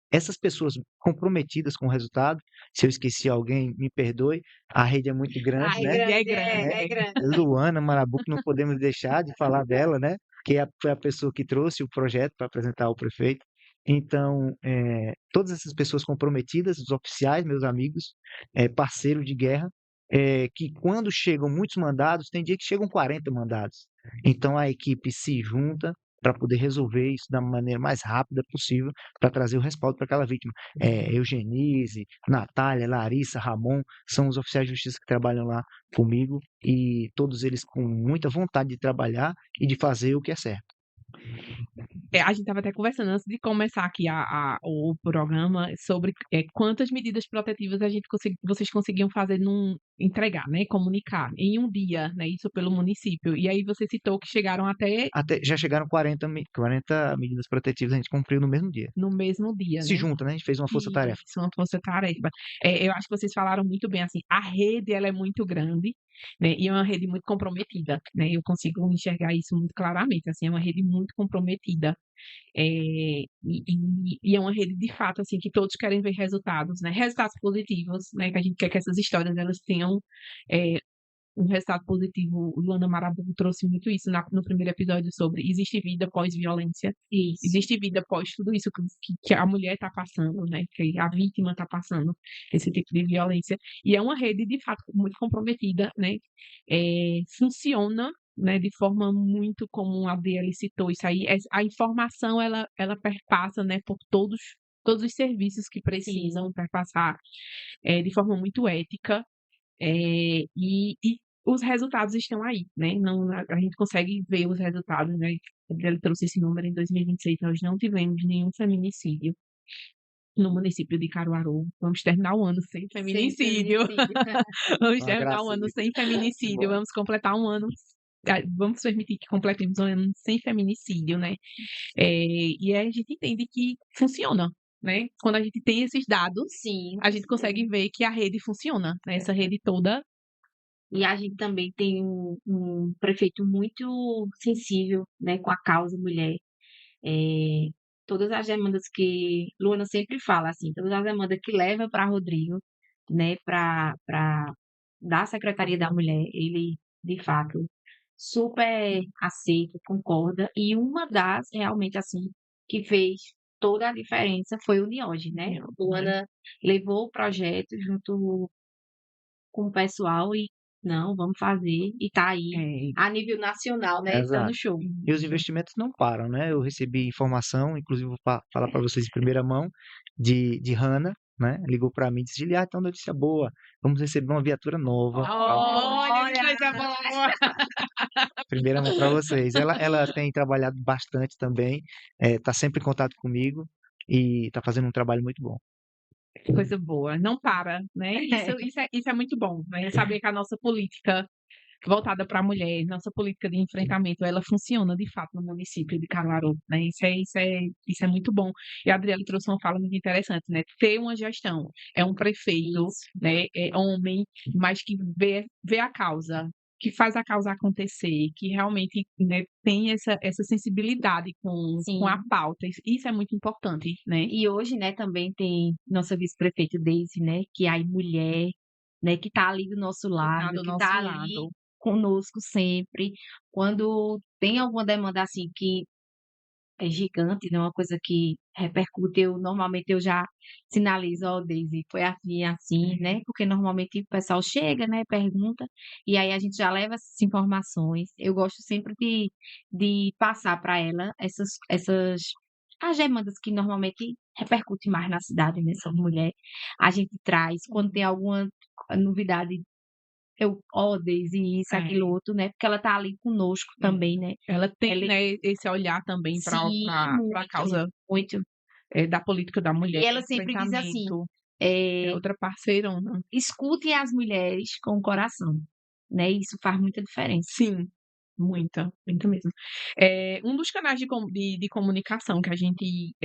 essas pessoas comprometidas com o resultado, se eu esqueci alguém, me perdoe, a rede é muito grande, né? É grande. É grande. Luana Marabuco, não podemos deixar de falar dela, né? Que foi a pessoa que trouxe o projeto para apresentar ao prefeito. Então, todas essas pessoas comprometidas, os oficiais, meus amigos, parceiros de guerra, que quando chegam muitos mandados, tem dia que chegam 40 mandados. Então, a equipe se junta para poder resolver isso da maneira mais rápida possível, para trazer o respaldo para aquela vítima. Eugenise, Natália, Larissa, Ramon, são os oficiais de justiça que trabalham lá comigo, e todos eles com muita vontade de trabalhar e de fazer o que é certo. A gente estava até conversando antes de começar aqui o programa sobre quantas medidas protetivas vocês conseguiam fazer entregar, né? Comunicar em um dia, né? Isso pelo município. E aí você citou que chegaram até Já chegaram 40 medidas protetivas, a gente cumpriu no mesmo dia. no mesmo dia, Se né? junta, né? A gente fez uma força-tarefa. Isso, uma força-tarefa. Eu acho que vocês falaram muito bem, assim, a rede, ela é muito grande, né? E é uma rede muito comprometida, né? Eu consigo enxergar isso muito claramente, assim, é uma rede muito comprometida. E é uma rede, de fato, assim, que todos querem ver resultados, né? Resultados positivos, né? Que a gente quer que essas histórias, elas tenham é, um resultado positivo. Luana Marabu trouxe muito isso no primeiro episódio sobre existe vida pós-violência, Isso. existe vida pós tudo isso que a mulher está passando, né? Que a vítima está passando, esse tipo de violência. E é uma rede, de fato, muito comprometida, né? Funciona, né, de forma muito como a Adriele citou isso aí. A informação, ela perpassa, né, por todos os serviços que precisam perpassar de forma muito ética. E os resultados estão aí, né? Não, a gente consegue ver os resultados, né? Ele trouxe esse número em 2026, nós não tivemos nenhum feminicídio no município de Caruaru. Vamos terminar o ano sem Sem feminicídio. feminicídio. Vamos Ah, terminar graças o a ano Deus. sem Que feminicídio. bom. Vamos completar um ano. Vamos permitir que completemos um ano sem feminicídio, né? E aí a gente entende que funciona, né? Quando a gente tem esses dados, Sim. a gente consegue ver que a rede funciona, né? Essa rede toda. E a gente também tem um prefeito muito sensível, né, com a causa mulher. É, todas as demandas que Luana sempre fala, assim, todas as demandas que leva para Rodrigo, né, para da Secretaria da Mulher, ele de fato super aceita, concorda. E uma das realmente assim que fez toda a diferença foi o NIOD, né? Luana levou o projeto junto com o pessoal e não, vamos fazer, e tá aí a nível nacional, né? Dando Exato. show. E os investimentos não param, né? Eu recebi informação, inclusive vou falar para vocês em primeira mão, de Hannah, né? Ligou para mim e disse: Giliar, então notícia boa, vamos receber uma viatura nova. Olha, que coisa boa! Primeira mão para vocês. Ela tem trabalhado bastante também, tá sempre em contato comigo e tá fazendo um trabalho muito bom. Que coisa boa. Não para, né? Isso é muito bom, né? Saber que a nossa política voltada para a mulher, nossa política de enfrentamento, ela funciona de fato no município de Caruaru, né? Isso é muito bom. E a Adriele trouxe uma fala muito interessante, né? Ter uma gestão, é um prefeito, né? É homem, mas que vê a causa, que faz a causa acontecer, que realmente, né, tem essa sensibilidade com a Sim. pauta. Isso é muito importante, né? E hoje, né, também tem nossa vice-prefeita Daisy, né, que é a mulher, né, que tá ali do nosso Tá lado, do que nosso tá ali lado. conosco sempre. Quando tem alguma demanda assim que é gigante, né, uma coisa que repercute, normalmente eu já sinalizo, ó, Daisy, foi assim, né? Porque normalmente o pessoal chega, né, pergunta, e aí a gente já leva essas informações. Eu gosto sempre de passar para ela essas as demandas que normalmente repercutem mais na cidade, né, sobre mulher. A gente traz, quando tem alguma novidade, eu, ó, Daisy, isso, É. aquilo, outro, né? Porque ela tá ali conosco também, né? Ela tem, Ela né, esse olhar também para sim, a muito, causa muito. da política da mulher, E do ela sempre diz assim, enfrentamento. É eh, outra parceirona. escutem as mulheres com o coração, né? Isso faz muita diferença. Sim, muita mesmo. Um dos canais de comunicação que a gente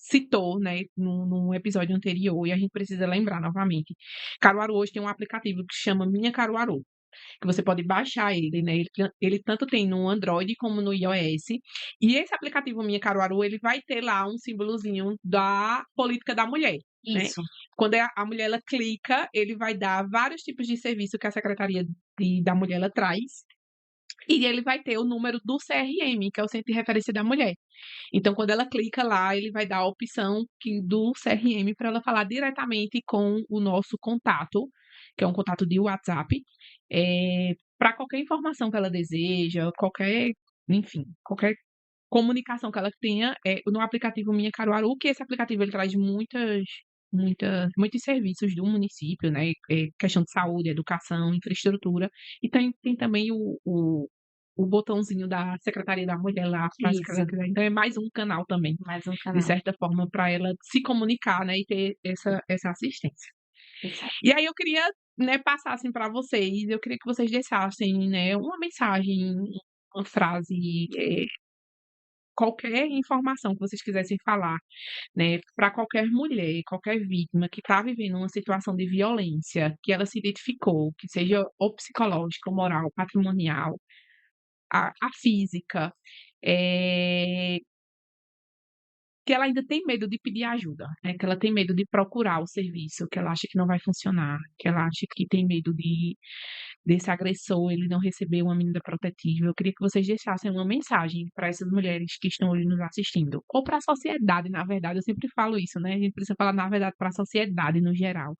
citou, né, no episódio anterior, e a gente precisa lembrar novamente. Caruaru hoje tem um aplicativo que se chama Minha Caruaru, que você pode baixar ele, né? Ele tanto tem no Android como no iOS. E esse aplicativo Minha Caruaru, ele vai ter lá um símbolozinho da política da mulher, né? Isso, Quando a mulher ela clica, ele vai dar vários tipos de serviço que a Secretaria da Mulher ela traz. E ele vai ter o número do CRM, que é o Centro de Referência da Mulher. Então, quando ela clica lá, ele vai dar a opção do CRM para ela falar diretamente com o nosso contato, que é um contato de WhatsApp, para qualquer informação que ela deseja, enfim, qualquer comunicação que ela tenha no aplicativo Minha Caruaru, que esse aplicativo ele traz muitos serviços do município, né? Questão de saúde, educação, infraestrutura, e tem também o botãozinho da Secretaria da Mulher lá para se Isso, ela quiser. Então é mais um canal também, mais um de canal. certa forma, para ela se comunicar, né, e ter essa assistência. Exato. E aí eu queria, né, passar assim para vocês, eu queria que vocês deixassem, né, uma mensagem, uma frase, qualquer informação que vocês quisessem falar, né, para qualquer mulher, qualquer vítima que está vivendo uma situação de violência, que ela se identificou, que seja ou psicológica, ou moral, patrimonial, a física, eh, que ela ainda tem medo de pedir ajuda, né, que ela tem medo de procurar o serviço, que ela acha que não vai funcionar, que ela acha que tem medo desse agressor ele não receber uma medida protetiva. Eu queria que vocês deixassem uma mensagem para essas mulheres que estão ali nos assistindo, ou para a sociedade, na verdade, eu sempre falo isso, né? A gente precisa falar, na verdade, para a sociedade no geral.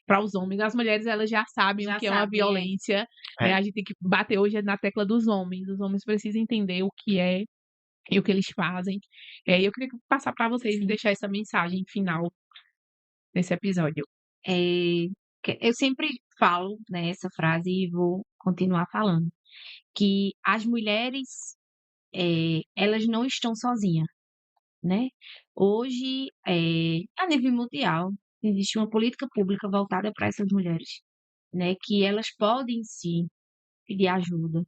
Para os homens, as mulheres elas já sabem o Já que é uma sabem, violência, né? É, A gente tem que bater hoje na tecla dos homens. Os homens precisam entender o que é e o que eles fazem. E eu queria passar para vocês e sim. deixar essa mensagem final nesse episódio. Eh, eu sempre falo, né, essa frase e vou continuar falando, que as mulheres, elas não estão sozinhas, né. Hoje, a nível mundial, existe uma política pública voltada para essas mulheres, né, que elas podem sim pedir ajuda,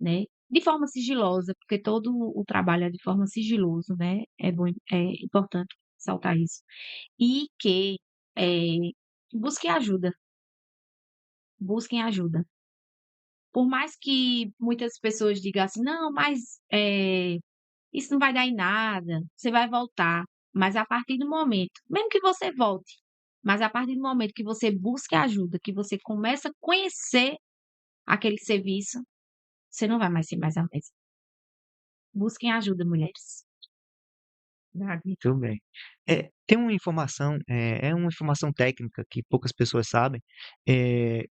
né, de forma sigilosa, porque todo o trabalho é de forma sigiloso, né, é importante ressaltar isso. E que, eh, busquem ajuda, busquem ajuda. Por mais que muitas pessoas digam assim: "Não, mas, isso não vai dar em nada, você vai voltar". Mas a partir do momento mesmo que você volte, mas a partir do momento que você busque ajuda, que você começa a conhecer aquele serviço, você não vai mais ser mais a mesma. Busquem ajuda, mulheres. Verdade. muito bem. Tem uma informação, é uma informação técnica que poucas pessoas sabem.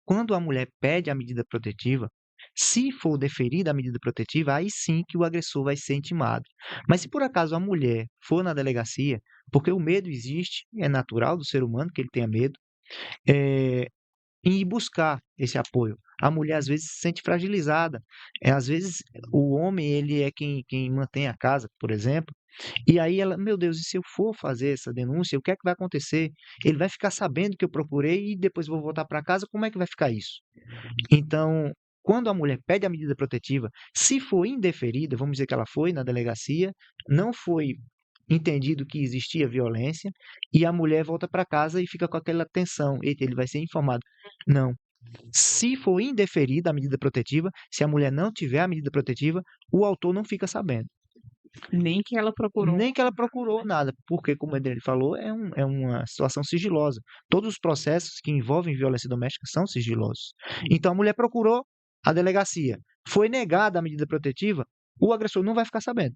Quando a mulher pede a medida protetiva, se for deferida a medida protetiva, aí sim que o agressor vai ser intimado. Mas se por acaso a mulher for na delegacia, porque o medo existe, é natural do ser humano que ele tenha medo, eh, em buscar esse apoio. A mulher às vezes se sente fragilizada. Às vezes o homem ele é quem mantém a casa, por exemplo, e aí ela, meu Deus, e se eu for fazer essa denúncia, o que é que vai acontecer? Ele vai ficar sabendo que eu procurei e depois vou voltar para casa, como é que vai ficar isso? Então, quando a mulher pede a medida protetiva, se for indeferida, vamos dizer que ela foi na delegacia, não foi entendido que existia violência, e a mulher volta para casa e fica com aquela tensão, eita, ele vai ser informado. Não. Se for indeferida a medida protetiva, se a mulher não tiver a medida protetiva, o autor não fica sabendo. Nem que ela procurou. Nem que ela procurou nada, porque, como ele falou, é uma situação sigilosa. Todos os processos que envolvem violência doméstica são sigilosos. Então, a mulher procurou a delegacia, foi negada a medida protetiva, o agressor não vai ficar sabendo.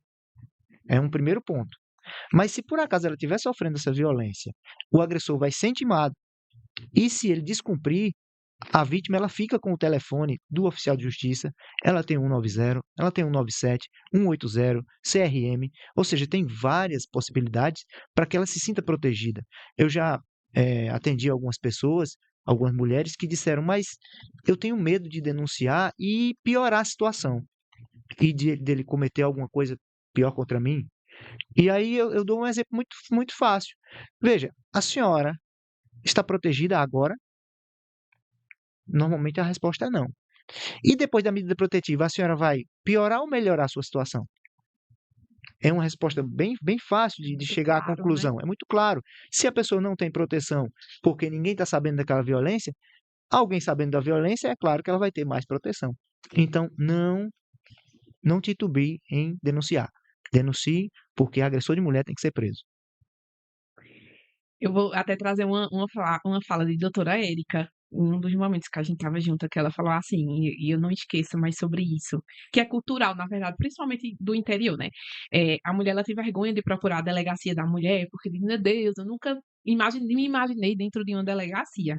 É um primeiro ponto. Mas se por acaso ela estiver sofrendo essa violência, o agressor vai ser intimado, e se ele descumprir, a vítima ela fica com o telefone do oficial de justiça, ela tem 190, ela tem 197, 180, CRM, ou seja, tem várias possibilidades para que ela se sinta protegida. Eu já atendi algumas pessoas, algumas mulheres que disseram, mas eu tenho medo de denunciar e piorar a situação, e dele cometer alguma coisa pior contra mim. E aí eu dou um exemplo muito, muito fácil. Veja, a senhora está protegida agora? Normalmente a resposta é não. E depois da medida protetiva, a senhora vai piorar ou melhorar a sua situação? É uma resposta bem, bem fácil de Muito chegar à claro, né? conclusão. É muito claro. Se a pessoa não tem proteção porque ninguém está sabendo daquela violência, alguém sabendo da violência, é claro que ela vai ter mais proteção. Então, não titubie em denunciar. Denuncie, porque agressor de mulher tem que ser preso. Eu vou até trazer uma fala de doutora Érica, em um dos momentos que a gente estava junto, que ela falou assim, e eu não esqueço mais sobre isso, que é cultural, na verdade, principalmente do interior, né? A mulher ela tem vergonha de procurar a delegacia da mulher, porque diz, meu Deus, eu nunca me imaginei dentro de uma delegacia.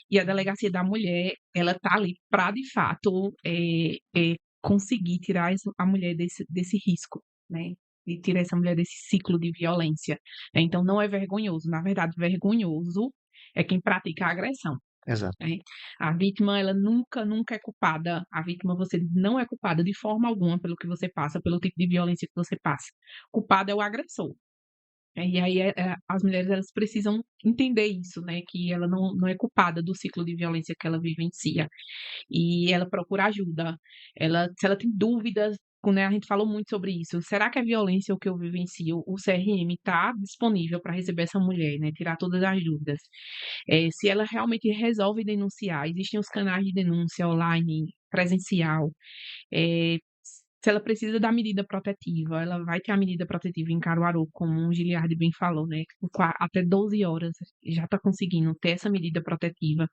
E a delegacia da mulher, ela tá ali para, de fato, conseguir tirar a mulher desse risco, né? E tirar essa mulher desse ciclo de violência. Então, não é vergonhoso. Na verdade, vergonhoso é quem pratica a agressão. Exato. Né? A vítima, ela nunca, nunca é culpada. A vítima, você não é culpada de forma alguma pelo que você passa, pelo tipo de violência que você passa. Culpado é o agressor. E aí as mulheres elas precisam entender isso, né? Que ela não é culpada do ciclo de violência que ela vivencia. E ela procura ajuda. Se ela tem dúvidas, né, a gente falou muito sobre isso. Será que é violência o que eu vivencio? O CRM está disponível para receber essa mulher, né? Tirar todas as dúvidas. Se ela realmente resolve denunciar, existem os canais de denúncia online, presencial. Se ela precisa da medida protetiva, ela vai ter a medida protetiva em Caruaru, como o Giliardi bem falou, né? Até 12 horas já está conseguindo ter essa medida protetiva.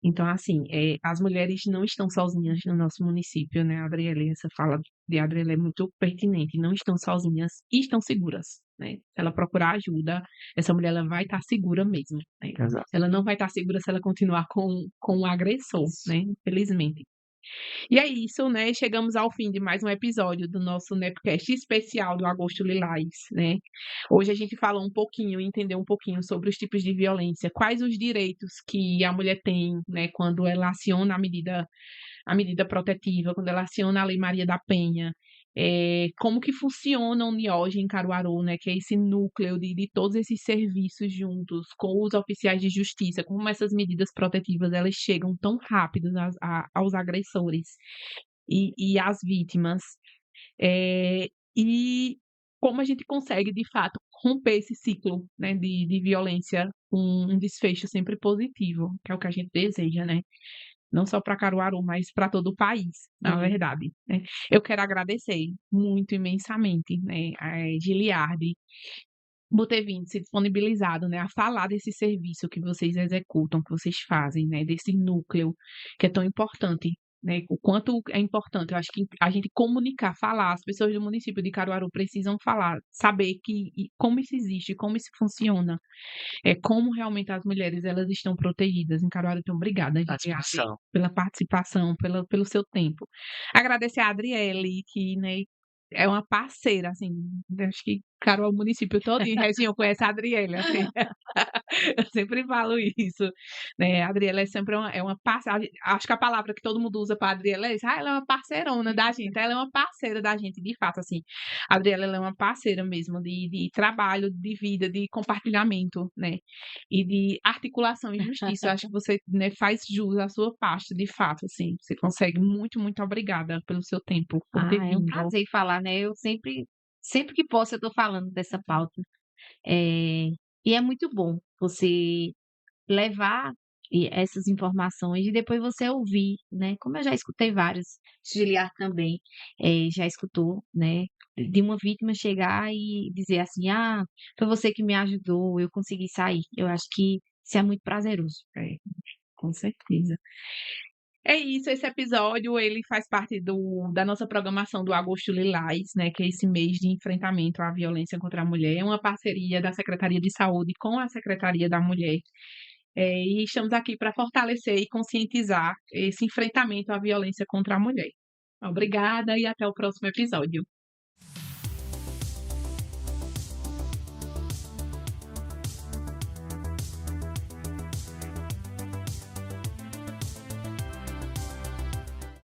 Então, assim, as mulheres não estão sozinhas no nosso município, né, Adriele? Essa fala de Adriele é muito pertinente. Não estão sozinhas e estão seguras, né? Se ela procurar ajuda, essa mulher ela vai estar segura mesmo, né? Exato. Ela não vai estar segura se ela continuar com o agressor, né? Infelizmente. E é isso, né? Chegamos ao fim de mais um episódio do nosso Nepcast especial do Agosto Lilás, né? Hoje a gente falou um pouquinho, entendeu um pouquinho sobre os tipos de violência, quais os direitos que a mulher tem, né, quando ela aciona a medida protetiva, quando ela aciona a Lei Maria da Penha. Como que funciona o NIOJ em Caruaru, né, que é esse núcleo de todos esses serviços juntos com os oficiais de justiça, como essas medidas protetivas elas chegam tão rápido aos agressores e às vítimas, e como a gente consegue, de fato, romper esse ciclo, né, de violência com um desfecho sempre positivo, que é o que a gente deseja, né? Não só para Caruaru, mas para todo o país, na verdade, né? Eu quero agradecer muito, imensamente, né, a Giliardi por ter vindo, se disponibilizado, né, a falar desse serviço que vocês executam, que vocês fazem, né, desse núcleo que é tão importante, né, o quanto é importante. Eu acho que a gente comunicar, falar, as pessoas do município de Caruaru precisam falar, saber como isso existe, como isso funciona, como realmente as mulheres elas estão protegidas em Caruaru. Então, obrigada, À Giliardi, disposição. pela participação, pelo seu tempo. Agradecer a Adriele, que, né, é uma parceira, assim, acho que Caruaru, o município todo em região conhece a Adriele, assim. Eu sempre falo isso, né? A Adriele é sempre uma parceira. Acho que a palavra que todo mundo usa para a Adriele é isso. Ela é uma parceirona da gente. Ela é uma parceira da gente, de fato, assim. A Adriele ela é uma parceira mesmo de trabalho, de vida, de compartilhamento, né? E de articulação e justiça. Eu acho que você, né, faz jus à sua parte, de fato, assim. Você consegue. Muito, muito obrigada pelo seu tempo, por ter É um vindo. prazer falar, né? Eu sempre que posso, eu estou falando dessa pauta. E é muito bom você levar essas informações e depois você ouvir, né? Como eu já escutei vários, Giliar também já escutou, né? De uma vítima chegar e dizer assim, foi você que me ajudou, eu consegui sair. Eu acho que isso é muito prazeroso. Com certeza. É isso, esse episódio ele faz parte da nossa programação do Agosto Lilás, né, que é esse mês de enfrentamento à violência contra a mulher. É uma parceria da Secretaria de Saúde com a Secretaria da Mulher. E estamos aqui para fortalecer e conscientizar esse enfrentamento à violência contra a mulher. Obrigada e até o próximo episódio.